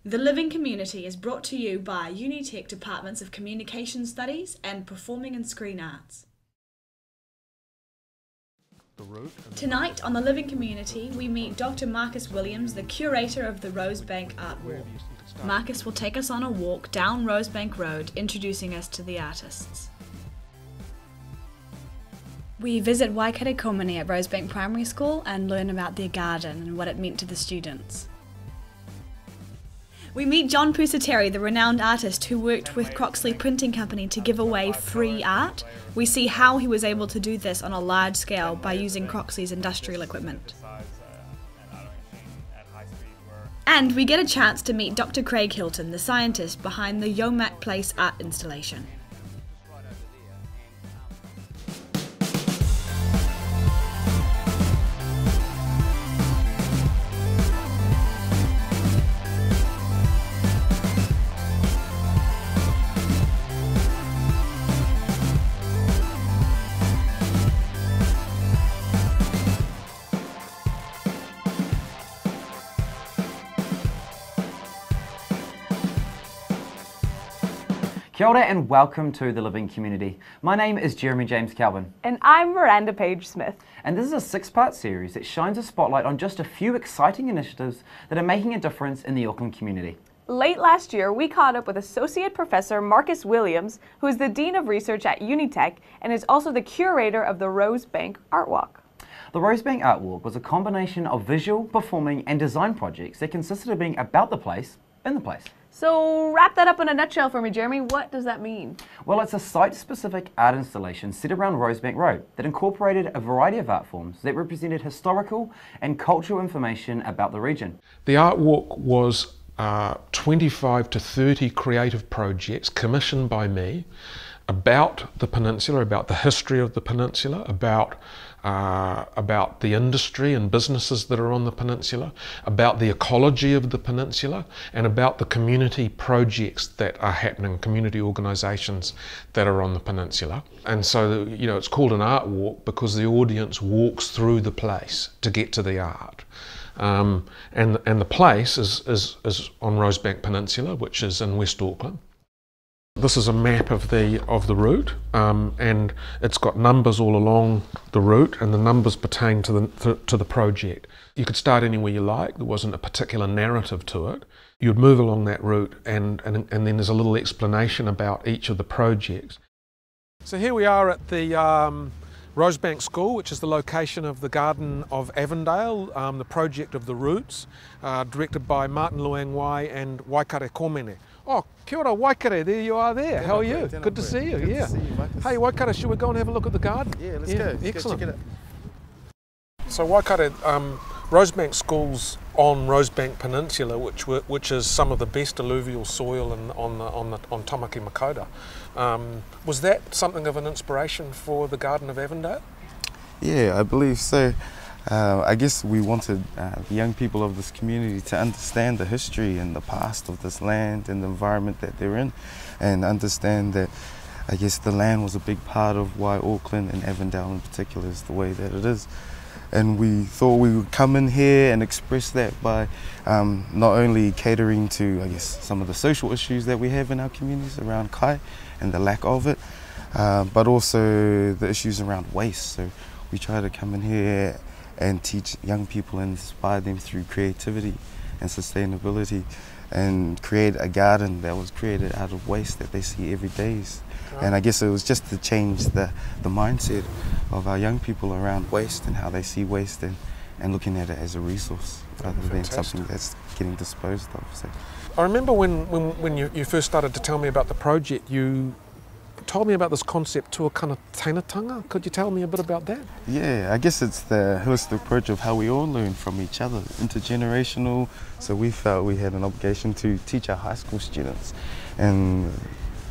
The Living Community is brought to you by Unitec Departments of Communication Studies and Performing and Screen Arts. Tonight on The Living Community, we meet Dr. Marcus Williams, the curator of the Rosebank Art Walk. Marcus will take us on a walk down Rosebank Road, introducing us to the artists. We visit Waikato Komene at Rosebank Primary School and learn about their garden and what it meant to the students. We meet John Pusateri, the renowned artist who worked with Croxley Printing Company to give away free art. We see how he was able to do this on a large scale by using Croxley's industrial equipment. And we get a chance to meet Dr. Craig Hilton, the scientist behind the Yomak Place art installation. Kia ora and welcome to The Living Community. My name is Jeremy James Calvin. And I'm Miranda Page Smith. And this is a 6-part series that shines a spotlight on just a few exciting initiatives that are making a difference in the Auckland community. Late last year, we caught up with Associate Professor Marcus Williams, who is the Dean of Research at Unitec and is also the curator of the Rosebank Art Walk. The Rosebank Art Walk was a combination of visual, performing and design projects that consisted of being about the place, in the place. So wrap that up in a nutshell for me, Jeremy. What does that mean? Well, it's a site-specific art installation set around Rosebank Road that incorporated a variety of art forms that represented historical and cultural information about the region. The art walk was 25 to 30 creative projects commissioned by me about the peninsula, about the history of the peninsula, about the industry and businesses that are on the peninsula, about the ecology of the peninsula, and about the community projects that are happening, community organisations that are on the peninsula. And so, you know, it's called an art walk because the audience walks through the place to get to the art. And the place is on Rosebank Peninsula, which is in West Auckland. This is a map of the route, and it's got numbers all along the route, and the numbers pertain to the project. You could start anywhere you like. There wasn't a particular narrative to it. You'd move along that route, and then there's a little explanation about each of the projects. So here we are at the Rosebank School, which is the location of the Garden of Avondale, the project of the Roots, directed by Martin Luangwai and Waikato Komene. Oh, kia ora Waikato, there you are there. How are you? Good to see you, yeah. Hey Waikato, should we go and have a look at the garden? Yeah, let's go. Excellent. Go check it out. So Waikato, Rosebank School's on Rosebank Peninsula, which is some of the best alluvial soil on Tamaki Makaurau. Was that something of an inspiration for the Garden of Avondale? Yeah, I believe so. I guess we wanted the young people of this community to understand the history and the past of this land and the environment that they're in, and understand that I guess the land was a big part of why Auckland and Avondale in particular is the way that it is. And we thought we would come in here and express that by not only catering to, I guess, some of the social issues that we have in our communities around kai and the lack of it, but also the issues around waste. So we try to come in here and teach young people and inspire them through creativity and sustainability, and create a garden that was created out of waste that they see every day. And I guess it was just to change the mindset of our young people around waste and how they see waste, and looking at it as a resource rather than something that's getting disposed of. So I remember when you first started to tell me about the project, you told me about this concept to a kind of tainatanga. Could you tell me a bit about that? Yeah, I guess it's the holistic approach of how we all learn from each other, intergenerational. So we felt we had an obligation to teach our high school students, and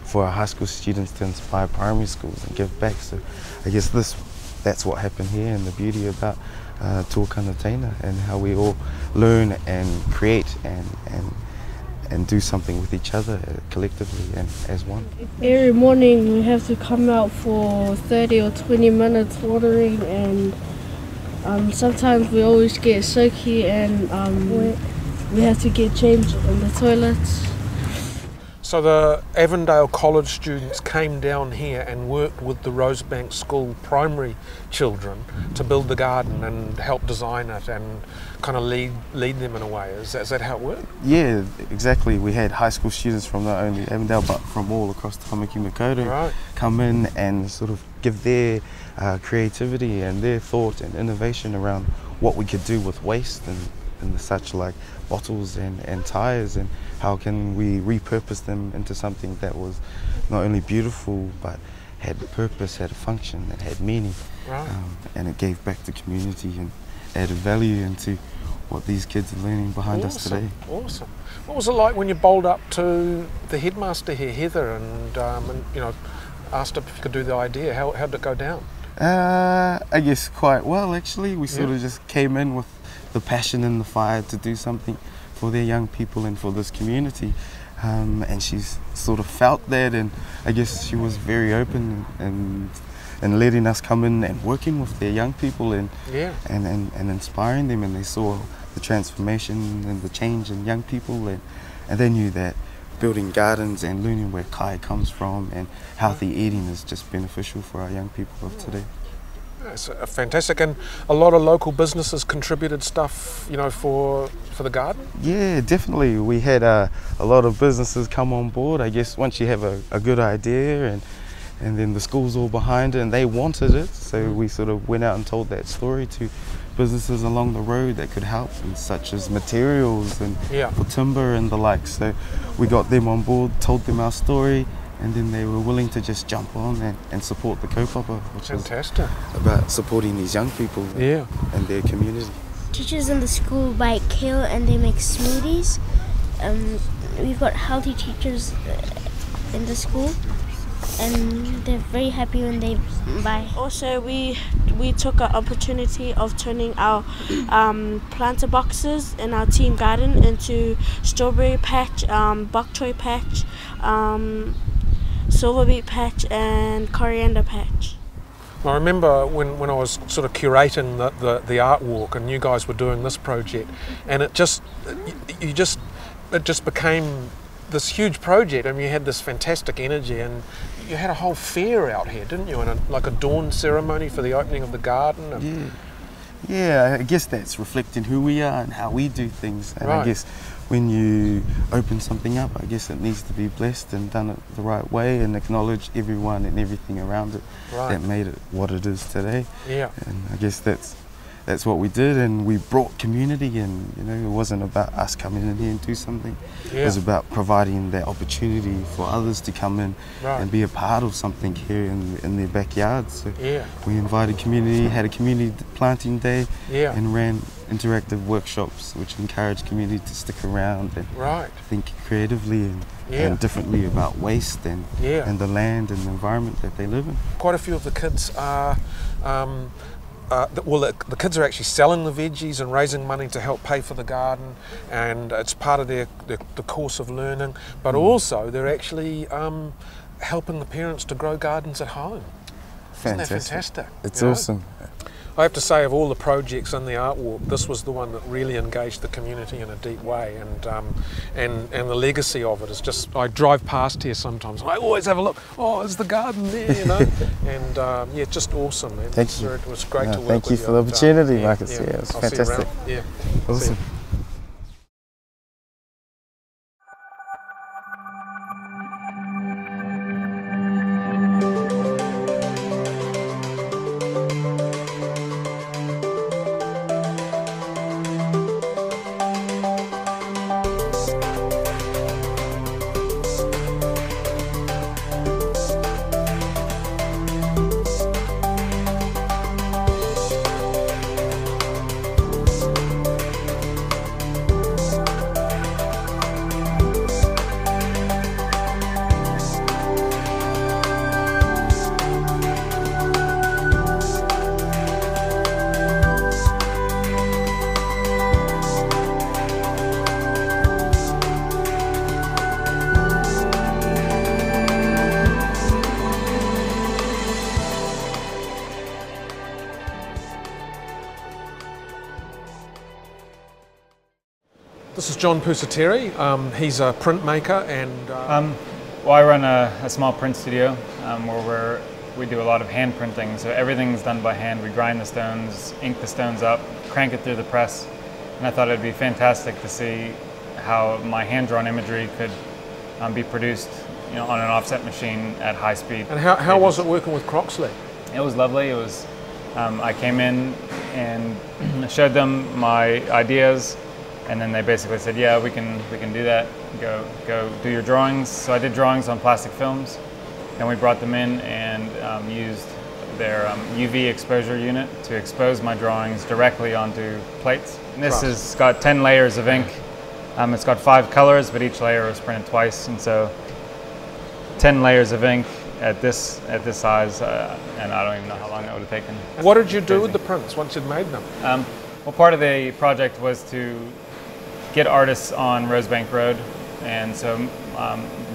for our high school students to inspire primary schools and give back. So I guess that's what happened here, and the beauty about Tōkana Taina, and how we all learn and create and do something with each other collectively and as one. Every morning we have to come out for 30 or 20 minutes watering, and sometimes we always get soaky and wet. we have to get changed in the toilets. So the Avondale College students came down here and worked with the Rosebank School primary children to build the garden and help design it and kind of lead them in a way. Is that how it worked? Yeah, exactly. We had high school students from not only Avondale but from all across the Tamaki Makaurau come in and sort of give their creativity and their thought and innovation around what we could do with waste and such, like bottles and tyres, and how can we repurpose them into something that was not only beautiful but had purpose, had a function, that had meaning, and it gave back to community and added value into what these kids are learning behind us today. Awesome. What was it like when you bowled up to the headmaster here, Heather, and you know, asked if you could do the idea? How did it go down? I guess quite well, actually. We sort of just came in with the passion and the fire to do something for their young people and for this community, and she's sort of felt that, and I guess she was very open and letting us come in and working with their young people and inspiring them, and they saw the transformation and the change in young people, and they knew that building gardens and learning where kai comes from and healthy eating is just beneficial for our young people of today. It's fantastic, and a lot of local businesses contributed stuff, you know, for the garden. Yeah, definitely. We had a lot of businesses come on board. I guess once you have a good idea and then the school's all behind it and they wanted it, so we sort of went out and told that story to businesses along the road that could help, and such as materials and for timber and the like. So we got them on board, told them our story, and then they were willing to just jump on and support the kaupapa, which is about supporting these young people and their community. Teachers in the school buy kale and they make smoothies. We've got healthy teachers in the school, and they're very happy when they buy. Also, we took an opportunity of turning our planter boxes in our team garden into strawberry patch, bok choy patch, silver beet patch and coriander patch. I remember when I was sort of curating the art walk and you guys were doing this project, and it just became this huge project. I mean, you had this fantastic energy, and you had a whole fair out here, didn't you? And like a dawn ceremony for the opening of the garden. Yeah, I guess that's reflecting who we are and how we do things. And I guess when you open something up, I guess it needs to be blessed and done it the right way and acknowledge everyone and everything around it that made it what it is today. Yeah. And I guess that's what we did, and we brought community, and you know, it wasn't about us coming in here and do something. It was about providing that opportunity for others to come in and be a part of something here in their backyard. So we invited community, had a community planting day, and ran interactive workshops which encourage community to stick around and think creatively and differently about waste and the land and the environment that they live in. Quite a few of the kids are the kids are actually selling the veggies and raising money to help pay for the garden, and it's part of the course of learning, but also they're actually helping the parents to grow gardens at home. Isn't that fantastic? It's awesome. I have to say, of all the projects in the art walk, this was the one that really engaged the community in a deep way, and the legacy of it is just, I drive past here sometimes and I always have a look, oh, is the garden there, you know? And just awesome, man. Thank you. It was great to work thank with you for the opportunity, Marcus. Yeah, it was I'll fantastic. See you around. Awesome. John Pusateri. He's a printmaker and... Well, I run a small print studio where we do a lot of hand printing. So everything's done by hand. We grind the stones, ink the stones up, crank it through the press. And I thought it'd be fantastic to see how my hand-drawn imagery could be produced, on an offset machine at high speed. And how was it working with Croxley? It was lovely. It was. I came in and showed them my ideas, and then they basically said, "Yeah, we can do that. Go do your drawings." So I did drawings on plastic films, and we brought them in and used their UV exposure unit to expose my drawings directly onto plates. And this has got 10 layers of ink. It's got 5 colors, but each layer was printed twice, and so 10 layers of ink at this size, and I don't even know how long that would have taken. What did you do with the prints once you'd made them? Well, part of the project was to get artists on Rosebank Road, and so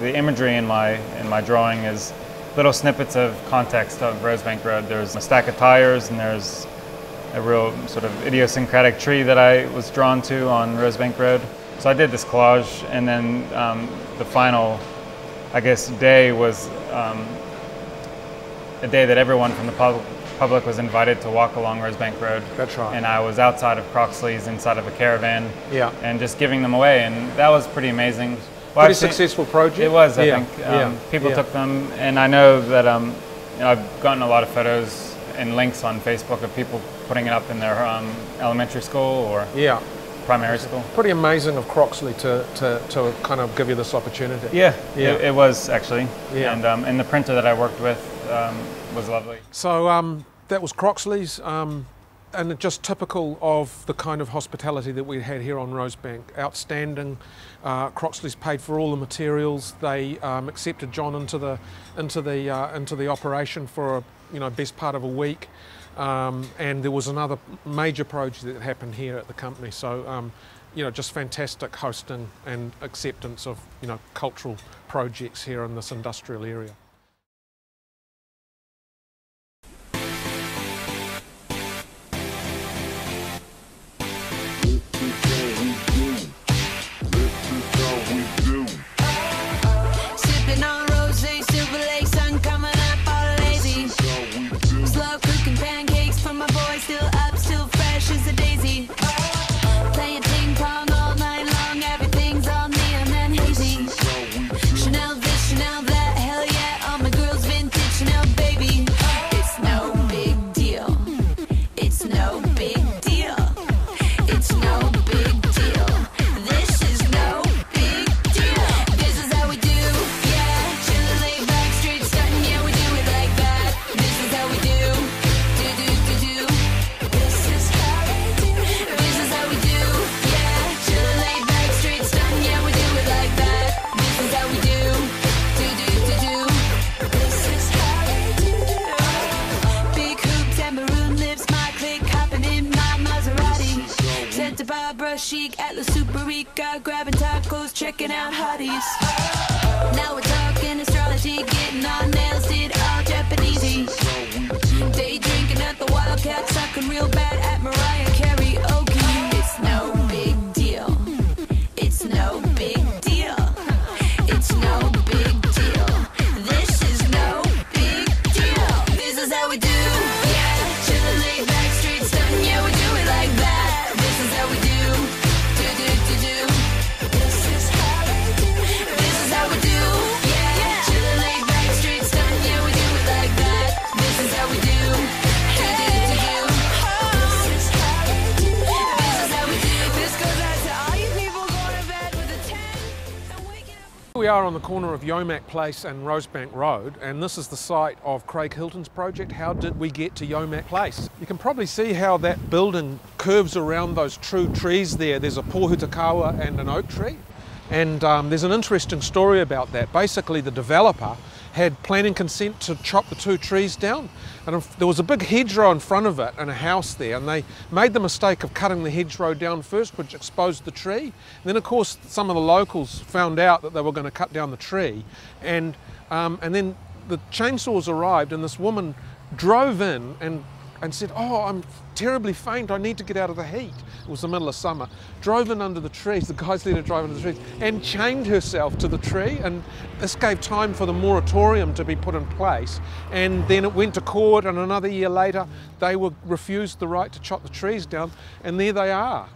the imagery in my drawing is little snippets of context of Rosebank Road. There's a stack of tires, and there's a real sort of idiosyncratic tree that I was drawn to on Rosebank Road. So I did this collage, and then the final, I guess, day was a day that everyone from the public was invited to walk along Rosebank Road. That's right. And I was outside of Croxley's, inside of a caravan, yeah, and just giving them away, and that was pretty amazing. Well, pretty successful project. It was, I think. People took them, and I know that I've gotten a lot of photos and links on Facebook of people putting it up in their elementary school or primary school. Pretty amazing of Croxley to kind of give you this opportunity. Yeah, it was actually. Yeah. And the printer that I worked with was lovely. So that was Croxley's, and just typical of the kind of hospitality that we had here on Rosebank. Outstanding. Croxley's paid for all the materials. They accepted John into the operation for best part of a week. And there was another major project that happened here at the company. So, just fantastic hosting and acceptance of, cultural projects here in this industrial area. Chic at La Superica, grabbing tacos, checking out hotties. Now we're talking astrology, getting our nails did all Japanesey. Day drinking at the Wildcat, sucking real bad at Mariah karaoke. It's no big deal. It's no big deal. It's no big deal. This is no big deal. This is how we do. Yeah, chillin' laid back, straight stuntin'. Yeah, we do it like that. This is how we do. We are on the corner of Yomack Place and Rosebank Road, and this is the site of Craig Hilton's project. How did we get to Yomack Place? You can probably see how that building curves around those true trees there. There's a pōhutakawa and an oak tree, and there's an interesting story about that. Basically, the developer had planning consent to chop the 2 trees down, and there was a big hedgerow in front of it and a house there, and they made the mistake of cutting the hedgerow down first, which exposed the tree. And then of course some of the locals found out that they were going to cut down the tree, and then the chainsaws arrived, and this woman drove in and and said, oh, I'm terribly faint, I need to get out of the heat. It was the middle of summer. Drove in under the trees, the guys let her drive under the trees, and chained herself to the tree, and this gave time for the moratorium to be put in place, and then it went to court, and another year later they were refused the right to chop the trees down, and there they are.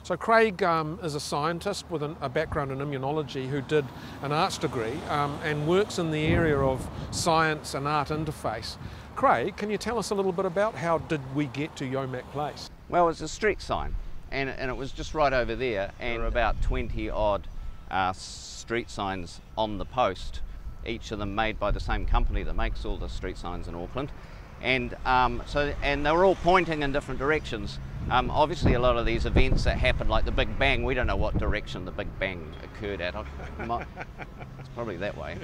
So Craig is a scientist with a background in immunology who did an arts degree and works in the area of science and art interface. Craig, can you tell us a little bit about how did we get to Yomack Place? Well, it's a street sign, and it was just right over there, and there are about 20 odd street signs on the post, each of them made by the same company that makes all the street signs in Auckland. And and they were all pointing in different directions. Obviously a lot of these events that happen, like the Big Bang, we don't know what direction the Big Bang occurred at. It's probably that way.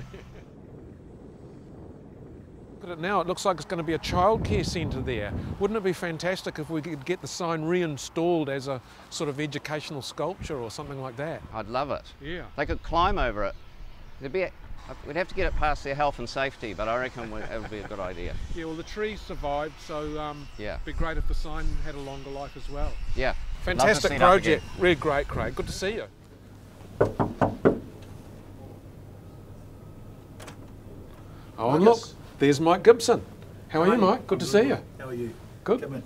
Look at it now, it looks like it's going to be a childcare centre there. Wouldn't it be fantastic if we could get the sign reinstalled as a sort of educational sculpture or something like that? I'd love it. Yeah. They could climb over it. We'd have to get it past their health and safety, but I reckon it would be a good idea. Yeah, well the trees survived, so yeah, it'd be great if the sign had a longer life as well. Yeah. Fantastic project. Really great, Craig. Good to see you. Oh, and look, there's Mike Gibson. How are you, Mike? Good to see you. How are you? Good. Come in.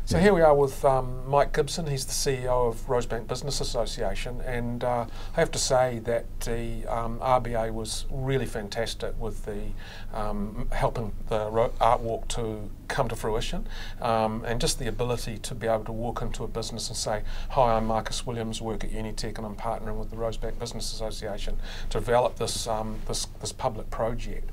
So here we are with Mike Gibson. He's the CEO of Rosebank Business Association, and I have to say that the RBA was really fantastic with the helping the art walk to come to fruition, and just the ability to be able to walk into a business and say, hi, I'm Marcus Williams, work at Unitec, and I'm partnering with the Rosebank Business Association to develop this this public project.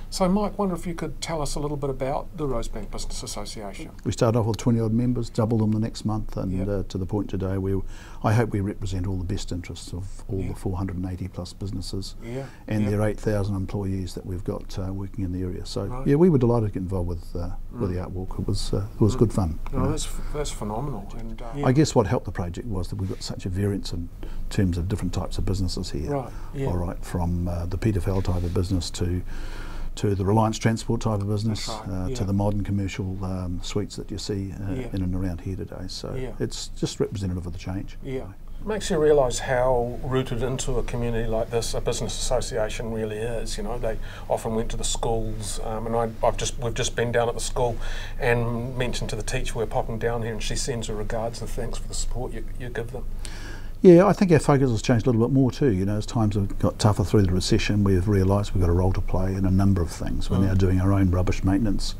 So Mike, wonder if you could tell us a little bit about the Rosebank Business Association. We started off with 20 odd members, doubled them the next month, and to the point today where I hope we represent all the best interests of all the 480 plus businesses and their 8,000 employees that we've got working in the area. So yeah, we were delighted to get involved with the art walk. It was good fun. No, that's phenomenal. And, I guess what helped the project was that we've got such a variance in terms of different types of businesses here. Right. Yeah. All right, from the Peter Fell type of business to the Reliance Transport type of business, to the modern commercial suites that you see in and around here today. So it's just representative of the change. Yeah. It makes you realise how rooted into a community like this a business association really is. You know, they often went to the schools, and we've just been down at the school and mentioned to the teacher we're popping down here, and she sends her regards and thanks for the support you give them. Yeah, I think our focus has changed a little bit more too. You know, as times have got tougher through the recession, we've realised we've got a role to play in a number of things. We're now doing our own rubbish maintenance,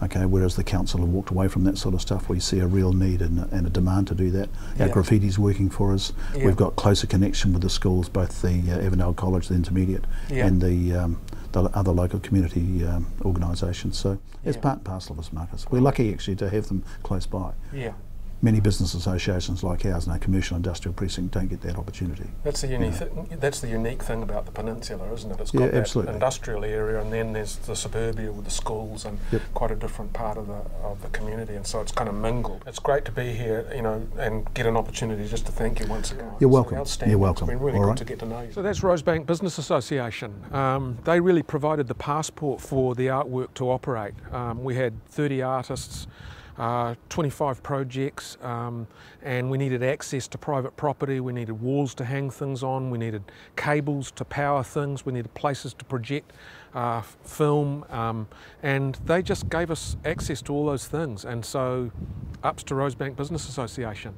okay, whereas the council have walked away from that sort of stuff. We see a real need and a demand to do that. Our graffiti's working for us. We've got closer connection with the schools, both the Avondale College, the intermediate, and the other local community organisations. So it's part and parcel of us, Marcus. We're lucky actually to have them close by. Yeah. Many business associations like ours in our commercial industrial precinct don't get that opportunity. That's the unique. That's the unique thing about the peninsula, isn't it? It's got that industrial area, and then there's the suburbia with the schools and quite a different part of the community, and so it's kind of mingled. It's great to be here, you know, and get an opportunity just to thank you once again. You're welcome. Outstanding. You're welcome. It's been really good to get to know you. So that's Rosebank Business Association. They really provided the passport for the artwork to operate. We had 30 artists. 25 projects, and we needed access to private property, we needed walls to hang things on, we needed cables to power things, we needed places to project film, and they just gave us access to all those things, and so ups to Rosebank Business Association.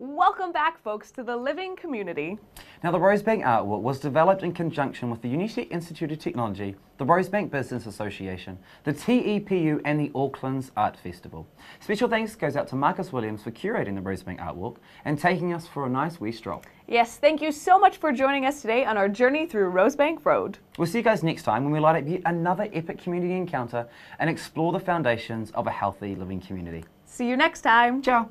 Welcome back, folks, to the living community. Now, the Rosebank artwork was developed in conjunction with the Unitec Institute of Technology, the Rosebank Business Association, the TEPU and the Auckland's Art Festival. Special thanks goes out to Marcus Williams for curating the Rosebank artwork and taking us for a nice wee stroll. Yes, thank you so much for joining us today on our journey through Rosebank Road. We'll see you guys next time when we light up yet another epic community encounter and explore the foundations of a healthy living community. See you next time. Ciao.